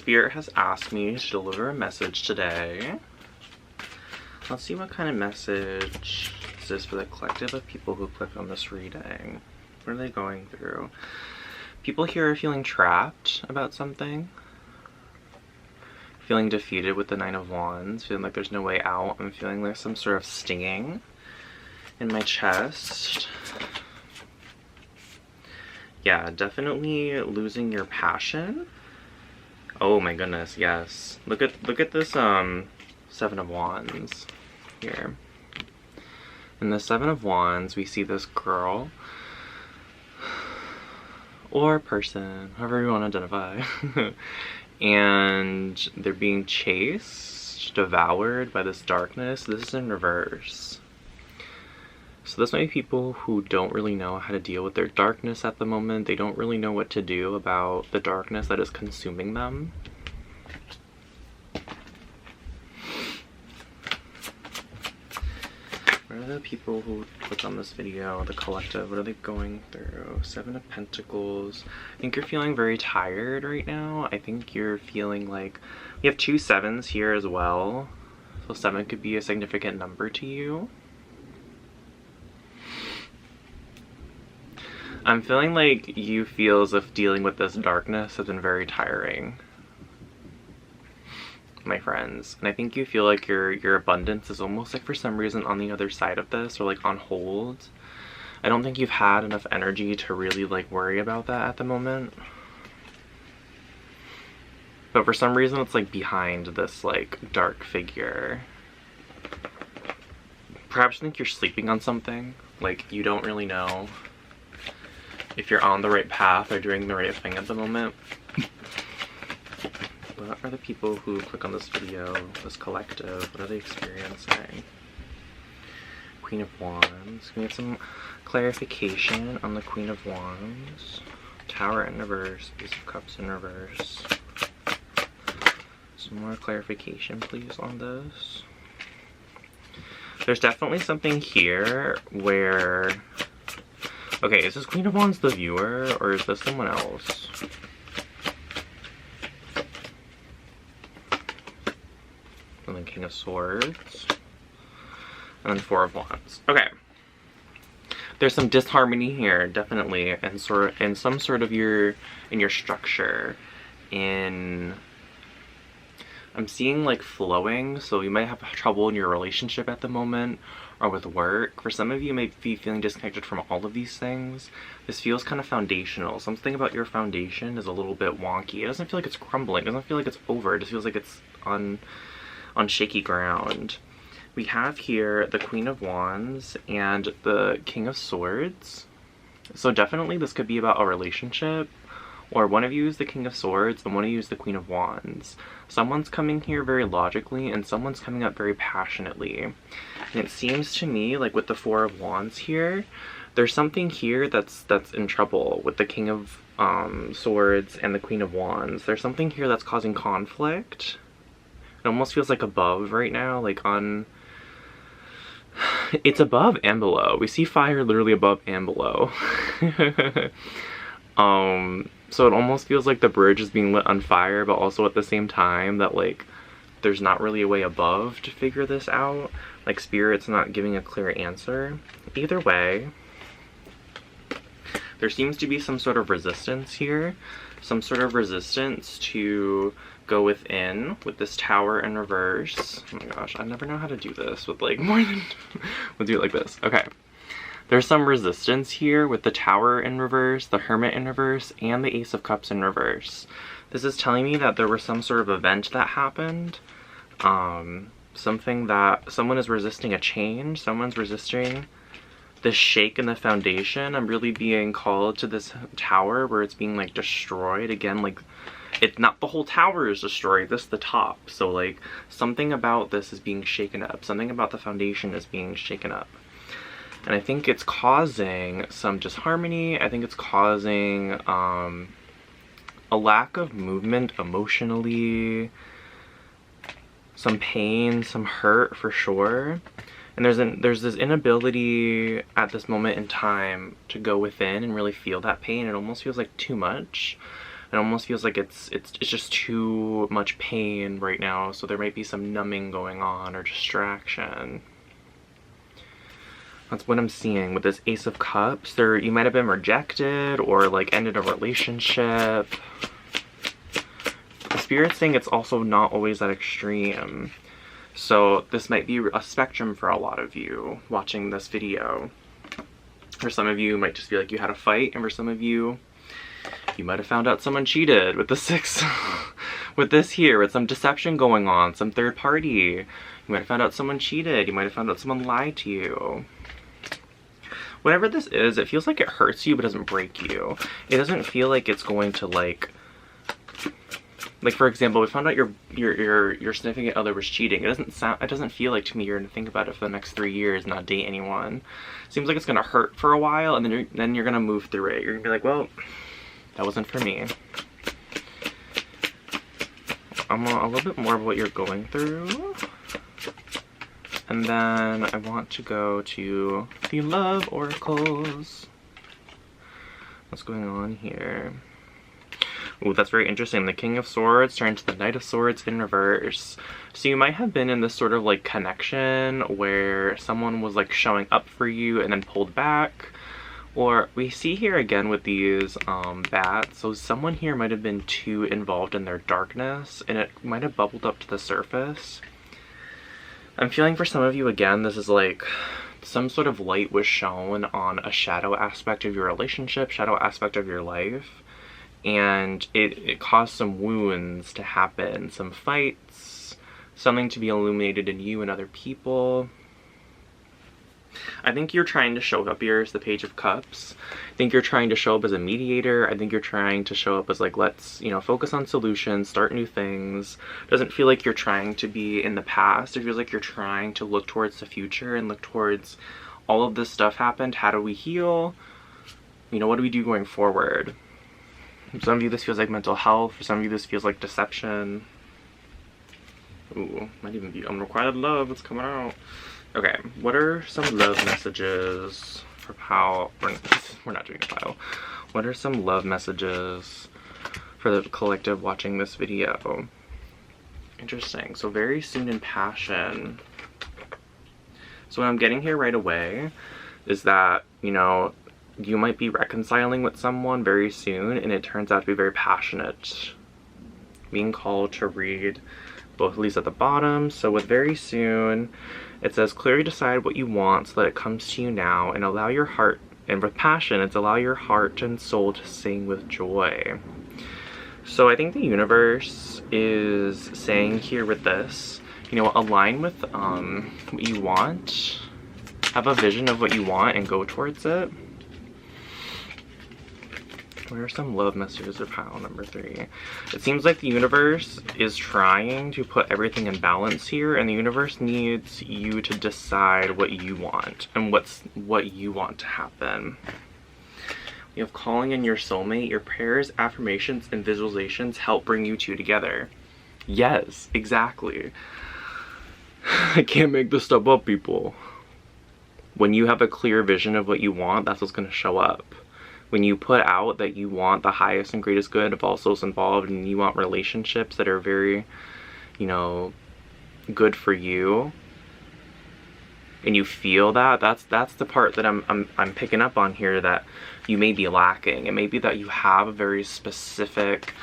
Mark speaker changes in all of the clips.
Speaker 1: Spirit has asked me to deliver a message today. Let's see what kind of message this is for the collective of people who click on this reading. What are they going through? People here are feeling trapped about something. Feeling defeated with the Nine of Wands. Feeling like there's no way out. I'm feeling there's some sort of stinging in my chest. Yeah, definitely losing your passion. Oh my goodness, yes. Look at this Seven of Wands here. In the Seven of Wands, we see this girl or person, however you want to identify. And they're being chased, devoured by this darkness. This is in reverse. So this might be people who don't really know how to deal with their darkness at the moment. They don't really know what to do about the darkness that is consuming them. What are the people who click on this video, the collective, what are they going through? Seven of Pentacles. I think you're feeling very tired right now. I think you're feeling like, you have 2 sevens here as well. So 7 could be a significant number to you. I'm feeling like you feel as if dealing with this darkness has been very tiring, my friends. And I think you feel like your abundance is almost like for some reason on the other side of this, or like on hold. I don't think you've had enough energy to really like worry about that at the moment. But for some reason it's like behind this like dark figure. Perhaps you think you're sleeping on something, like you don't really know if you're on the right path or doing the right thing at the moment. What are the people who click on this video, this collective, what are they experiencing? Queen of Wands. Can we get some clarification on the Queen of Wands? Tower in reverse, Ace of Cups in reverse. Some more clarification, please, on this. There's definitely something here where... Okay, is this Queen of Wands the viewer, or is this someone else? And then King of Swords. And then Four of Wands. Okay. There's some disharmony here, definitely, and in some sort of your structure. I'm seeing like flowing, so you might have trouble in your relationship at the moment, or with work. For some of you, you may be feeling disconnected from all of these things. This feels kind of foundational. Something about your foundation is a little bit wonky. It doesn't feel like it's crumbling. It doesn't feel like it's over. It just feels like it's on shaky ground. We have here the Queen of Wands and the King of Swords. So definitely this could be about a relationship, or one of you is the King of Swords and one of you is the Queen of Wands. Someone's coming here very logically and someone's coming up very passionately. And it seems to me like with the Four of Wands here, there's something here that's in trouble with the King of Swords and the Queen of Wands. There's something here that's causing conflict. It almost feels like above right now, like on... It's above and below. We see fire literally above and below. So it almost feels like the bridge is being lit on fire, but also at the same time that like there's not really a way above to figure this out. Like Spirit's not giving a clear answer. Either way, there seems to be some sort of resistance here. Some sort of resistance to go within with this Tower in reverse. Oh my gosh, I never know how to do this with like more than... We'll do it like this. Okay. There's some resistance here with the Tower in reverse, the Hermit in reverse, and the Ace of Cups in reverse. This is telling me that there was some sort of event that happened. Something that someone is resisting a change. Someone's resisting this shake in the foundation. I'm really being called to this tower where it's being like destroyed again. Like, it's not the whole tower is destroyed, this is the top. So like something about this is being shaken up. Something about the foundation is being shaken up. And I think it's causing some disharmony. I think it's causing a lack of movement emotionally, some pain, some hurt for sure. And there's this inability at this moment in time to go within and really feel that pain. It almost feels like too much. It almost feels like it's just too much pain right now, so there might be some numbing going on or distraction. That's what I'm seeing with this Ace of Cups. You might have been rejected or like ended a relationship. The Spirit's saying it's also not always that extreme. So this might be a spectrum for a lot of you watching this video. For some of you, it might just be like you had a fight, and for some of you, you might have found out someone cheated with the 6. With this here, with some deception going on, some third party. You might have found out someone cheated. You might have found out someone lied to you. Whatever this is, it feels like it hurts you but doesn't break you. It doesn't feel like it's going to like for example, we found out your significant other was cheating. It doesn't feel like to me you're gonna think about it for the next 3 years, not date anyone. Seems like it's gonna hurt for a while, and then you're gonna move through it. You're gonna be like, well, that wasn't for me. I'm a little bit more of what you're going through. And then I want to go to the love oracles. What's going on here? Ooh, that's very interesting. The King of Swords turned to the Knight of Swords in reverse. So you might have been in this sort of like connection where someone was like showing up for you and then pulled back. Or we see here again with these bats, so someone here might have been too involved in their darkness and it might have bubbled up to the surface. I'm feeling for some of you again, this is like some sort of light was shown on a shadow aspect of your relationship, shadow aspect of your life, and it caused some wounds to happen, some fights, something to be illuminated in you and other people. I think you're trying to show up here as the Page of Cups. I think you're trying to show up as a mediator. I think you're trying to show up as like, let's, you know, focus on solutions, start new things. It doesn't feel like you're trying to be in the past. It feels like you're trying to look towards the future and look towards all of this stuff happened. How do we heal? You know, what do we do going forward? For some of you, this feels like mental health. For some of you, this feels like deception. Ooh, might even be unrequited love that's coming out. Okay, what are some love messages for Pal? We're not doing a pile. What are some love messages for the collective watching this video? Interesting. So very soon in passion. So what I'm getting here right away is that, you know, you might be reconciling with someone very soon and it turns out to be very passionate. Being called to read both of these at the bottom. So with very soon, it says clearly decide what you want so that it comes to you now and allow your heart, and with passion, it's allow your heart and soul to sing with joy. So I think the universe is saying here with this, you know, align with what you want, have a vision of what you want and go towards it. What are some love messages for pile number 3? It seems like the universe is trying to put everything in balance here, and the universe needs you to decide what you want and what you want to happen. You have calling in your soulmate. Your prayers, affirmations, and visualizations help bring you two together. Yes, exactly. I can't make this stuff up, people. When you have a clear vision of what you want, that's what's going to show up. When you put out that you want the highest and greatest good of all souls involved and you want relationships that are very, you know, good for you, and you feel that, that's the part that I'm picking up on here that you may be lacking. It may be that you have a very specific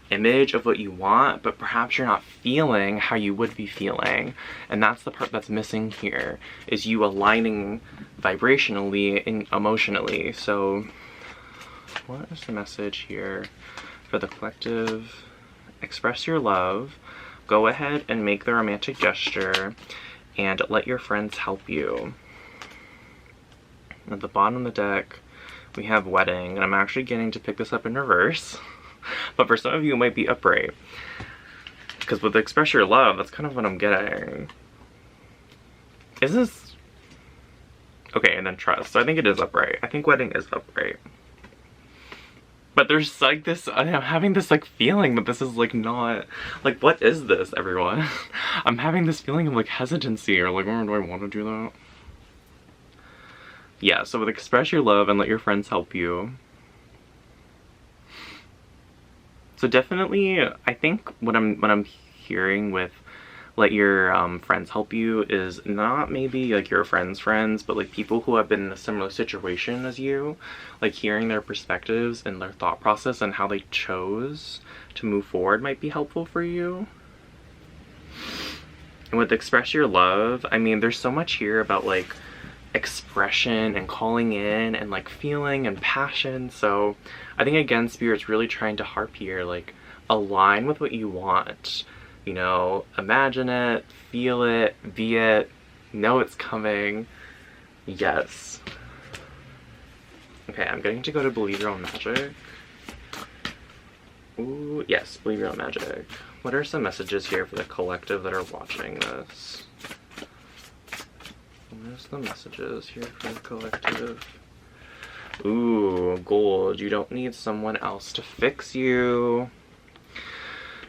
Speaker 1: image of what you want, but perhaps you're not feeling how you would be feeling, and that's the part that's missing here, is you aligning vibrationally and emotionally. So what is the message here for the collective? Express your love, go ahead and make the romantic gesture, and let your friends help you. At the bottom of the deck, we have wedding, and I'm actually getting to pick this up in reverse, but for some of you it might be upright. Because with express your love, that's kind of what I'm getting. Is this... Okay, and then trust. So I think it is upright. I think wedding is upright. But there's like this, I'm having this like feeling that this is like not, like what is this, everyone? I'm having this feeling of like hesitancy or like, oh, do I want to do that? Yeah, so with express your love and let your friends help you. So definitely, I think what I'm hearing with let your friends help you is not maybe like your friends' friends, but like people who have been in a similar situation as you, like hearing their perspectives and their thought process and how they chose to move forward might be helpful for you. And with express your love, I mean, there's so much here about like expression and calling in and like feeling and passion. So I think again, Spirit's really trying to harp here, like align with what you want. You know, imagine it, feel it, be it, know it's coming. Yes. Okay, I'm getting to go to Believe Your Own Magic. Ooh, yes, Believe Your Own Magic. What are some messages here for the collective that are watching this? Where's the messages here for the collective? Ooh, gold. You don't need someone else to fix you.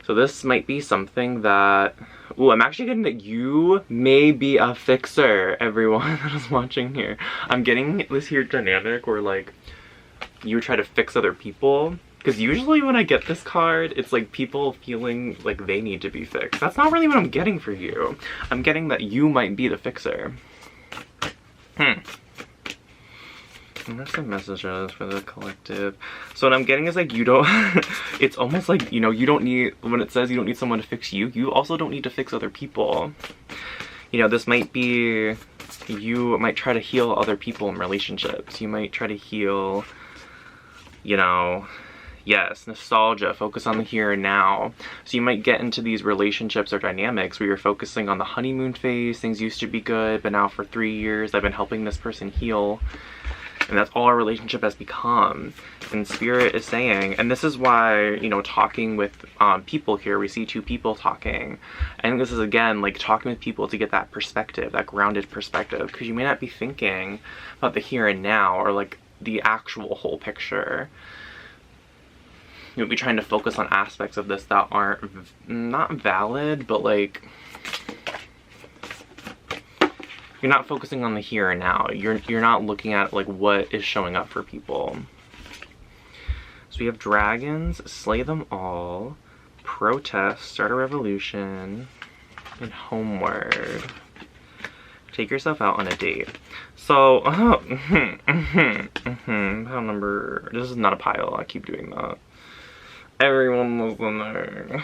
Speaker 1: So this might be something that, ooh, I'm actually getting that you may be a fixer, everyone that is watching here. I'm getting this here dynamic where like you try to fix other people. Because usually when I get this card, it's like people feeling like they need to be fixed. That's not really what I'm getting for you. I'm getting that you might be the fixer. And there's some messages for the collective. So what I'm getting is like you don't, it's almost like, you know, you don't need, when it says you don't need someone to fix you, you also don't need to fix other people. You know, this might be, you might try to heal other people in relationships. You might try to heal, you know, yes, nostalgia, focus on the here and now. So you might get into these relationships or dynamics where you're focusing on the honeymoon phase, things used to be good, but now for 3 years I've been helping this person heal. And that's all our relationship has become. And Spirit is saying, and this is why, you know, talking with people here, we see two people talking. And this is, again, like talking with people to get that perspective, that grounded perspective. Because you may not be thinking about the here and now or like the actual whole picture. You'll be trying to focus on aspects of this that aren't, not valid, but like, you're not focusing on the here and now. You're not looking at like what is showing up for people. So we have dragons, slay them all, protest, start a revolution, and homeward. Take yourself out on a date. So, pile number, this is not a pile, I keep doing that. Everyone was in there.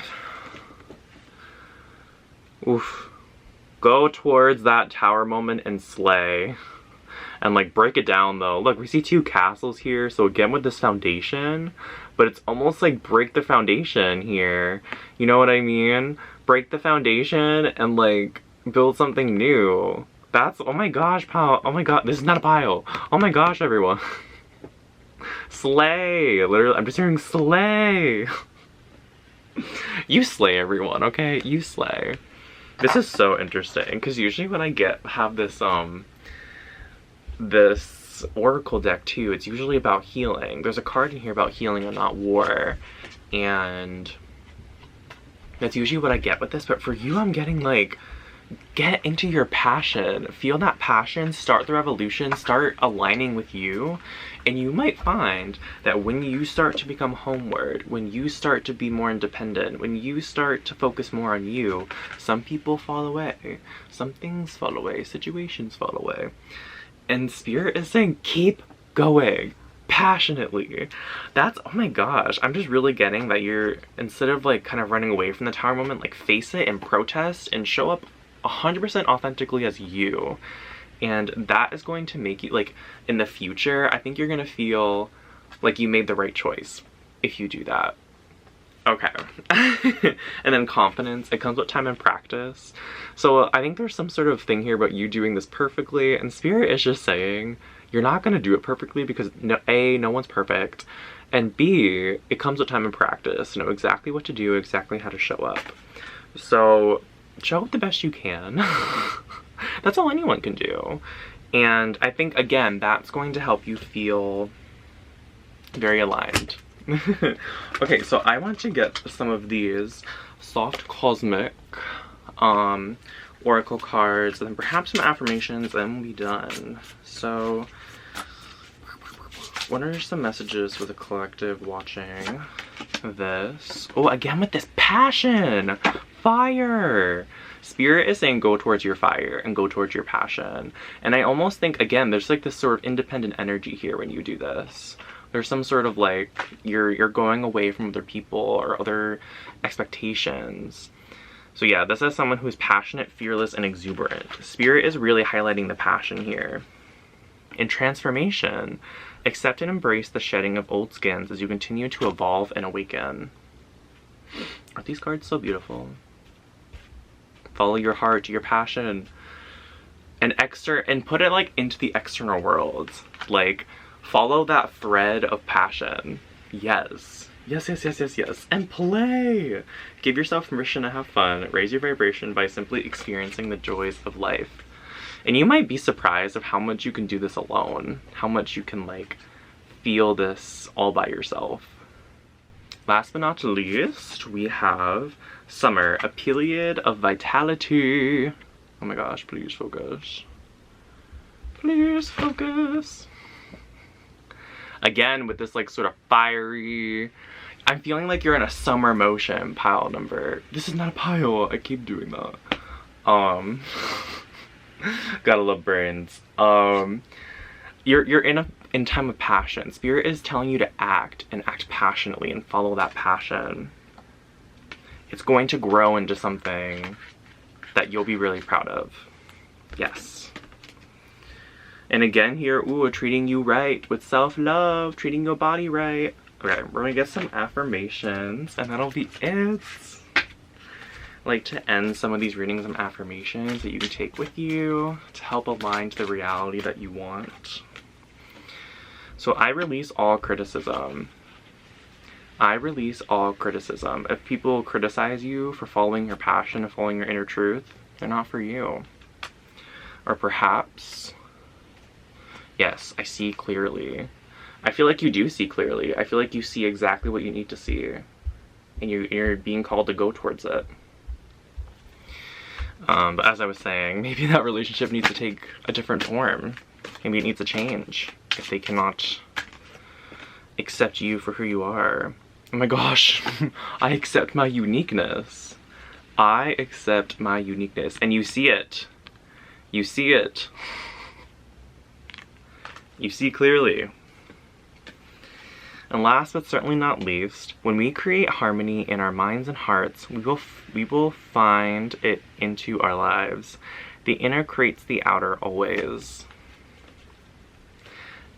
Speaker 1: Oof. Go towards that tower moment and slay. And like break it down though. Look, we see 2 castles here. So again with this foundation. But it's almost like break the foundation here. You know what I mean? Break the foundation and like build something new. That's, oh my gosh, pile. Oh my god, this is not a pile. Oh my gosh, everyone. Slay. Literally, I'm just hearing slay. You slay, everyone, okay? You slay. This is so interesting because usually when I have this this oracle deck too, it's usually about healing. There's a card in here about healing and not war, and that's usually what I get with this. But for you, I'm getting like, get into your passion, feel that passion, start the revolution, start aligning with you. And you might find that when you start to become homeward, when you start to be more independent, when you start to focus more on you, some people fall away, some things fall away, situations fall away. And Spirit is saying, keep going passionately. That's, oh my gosh, I'm just really getting that you're, instead of like kind of running away from the tower moment, like face it and protest and show up 100% authentically as you. And that is going to make you, like, in the future, I think you're gonna feel like you made the right choice if you do that. Okay. And then confidence, it comes with time and practice. So I think there's some sort of thing here about you doing this perfectly, and Spirit is just saying you're not gonna do it perfectly because A, no one's perfect, and B, it comes with time and practice. Know exactly what to do, exactly how to show up. So show up the best you can. That's all anyone can do. And I think, again, that's going to help you feel very aligned. Okay, so I want to get some of these soft cosmic oracle cards, and then perhaps some affirmations, and we'll be done. So, what are some messages for the collective watching? this. Oh, again with this passion. Fire. Spirit is saying go towards your fire and go towards your passion. And I almost think, again, there's like this sort of independent energy here when you do this. There's some sort of like, you're going away from other people or other expectations. So yeah, this is someone who's passionate, fearless, and exuberant. Spirit is really highlighting the passion here. In transformation, accept and embrace the shedding of old skins as you continue to evolve and awaken. Aren't these cards so beautiful? Follow your heart, your passion, and put it like into the external world. Like, follow that thread of passion. Yes. Yes, yes, yes, yes, yes. And play! Give yourself permission to have fun. Raise your vibration by simply experiencing the joys of life. And you might be surprised of how much you can do this alone. How much you can, like, feel this all by yourself. Last but not least, we have summer, a period of vitality. Oh my gosh, please focus. Please focus. Again, with this like sort of fiery, I'm feeling like you're in a summer motion pile number. This is not a pile, I keep doing that. Gotta love brains. You're in time of passion. Spirit is telling you to act and act passionately and follow that passion. It's going to grow into something that you'll be really proud of. Yes. And again here, ooh, treating you right with self-love, treating your body right. Okay, we're gonna get some affirmations and that'll be it. I like to end some of these readings with affirmations that you can take with you to help align to the reality that you want. So I release all criticism. I release all criticism. If people criticize you for following your passion and following your inner truth, they're not for you. Or perhaps, yes, I see clearly. I feel like you do see clearly. I feel like you see exactly what you need to see. And you're being called to go towards it. But as I was saying, maybe that relationship needs to take a different form. Maybe it needs to change if they cannot accept you for who you are. Oh my gosh, I accept my uniqueness. I accept my uniqueness. And you see it. You see it. You see clearly. And last but certainly not least, when we create harmony in our minds and hearts, we will find it into our lives. The inner creates the outer always.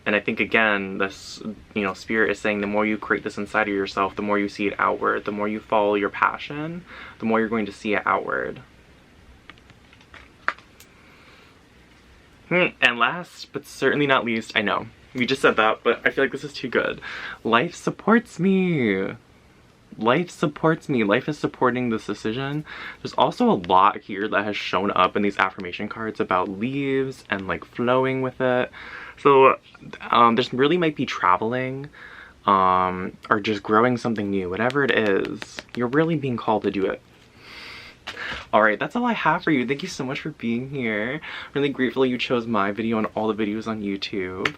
Speaker 1: And I think again, this, you know, Spirit is saying the more you create this inside of yourself, the more you see it outward. The more you follow your passion, the more you're going to see it outward. And last but certainly not least, I know, we just said that, but I feel like this is too good. Life supports me. Life supports me. Life is supporting this decision. There's also a lot here that has shown up in these affirmation cards about leaves and like flowing with it. So there's really might be traveling or just growing something new. Whatever it is, you're really being called to do it. Alright, that's all I have for you. Thank you so much for being here. Really grateful you chose my video and all the videos on YouTube.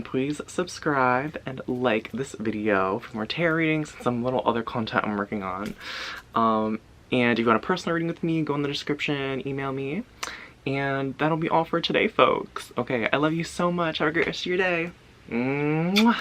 Speaker 1: Please subscribe and like this video for more tarot readings and some little other content I'm working on. And if you want a personal reading with me, go in the description, email me. And that'll be all for today, folks. Okay, I love you so much. Have a great rest of your day. Mwah!